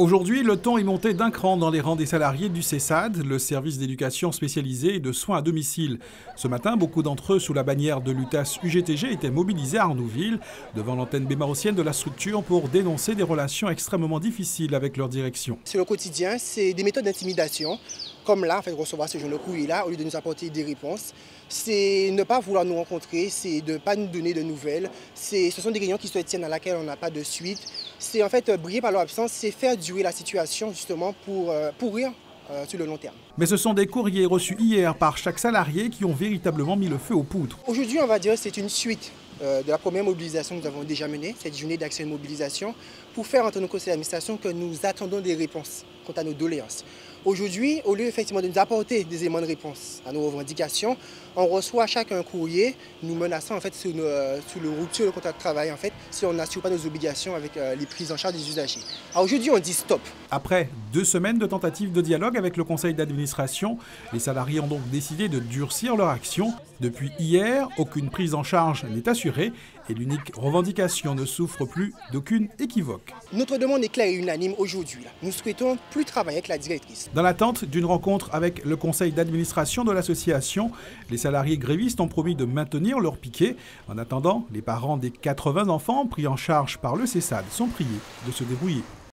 Aujourd'hui, le ton est monté d'un cran dans les rangs des salariés du CESAD, le service d'éducation spécialisé et de soins à domicile. Ce matin, beaucoup d'entre eux, sous la bannière de l'UTAS-UGTG, étaient mobilisés à Arnouville, devant l'antenne bémarossienne de la structure, pour dénoncer des relations extrêmement difficiles avec leur direction. Sur le quotidien, c'est des méthodes d'intimidation, comme là, en fait, recevoir ce genre de courrier-là, au lieu de nous apporter des réponses. C'est ne pas vouloir nous rencontrer, c'est de ne pas nous donner de nouvelles. Ce sont des réunions qui se tiennent à laquelle on n'a pas de suite. C'est en fait briller par leur absence, c'est faire durer la situation justement pour pourrir sur le long terme. Mais ce sont des courriers reçus hier par chaque salarié qui ont véritablement mis le feu aux poudres. Aujourd'hui, on va dire que c'est une suite de la première mobilisation que nous avons déjà menée, cette journée d'action et de mobilisation, pour faire entendre au conseil d'administration que nous attendons des réponses quant à nos doléances. Aujourd'hui, au lieu effectivement de nous apporter des éléments de réponse à nos revendications, on reçoit chacun un courrier nous menaçant en fait sur le rupture de contrat de travail en fait, si on n'assure pas nos obligations avec les prises en charge des usagers. Alors aujourd'hui, on dit stop. Après 2 semaines de tentatives de dialogue avec le conseil d'administration, les salariés ont donc décidé de durcir leur action. Depuis hier, aucune prise en charge n'est assurée et l'unique revendication ne souffre plus d'aucune équivoque. Notre demande est claire et unanime aujourd'hui. Nous souhaitons plus travailler avec la directrice. Dans l'attente d'une rencontre avec le conseil d'administration de l'association, les salariés grévistes ont promis de maintenir leur piquet. En attendant, les parents des 80 enfants pris en charge par le CESAD sont priés de se débrouiller.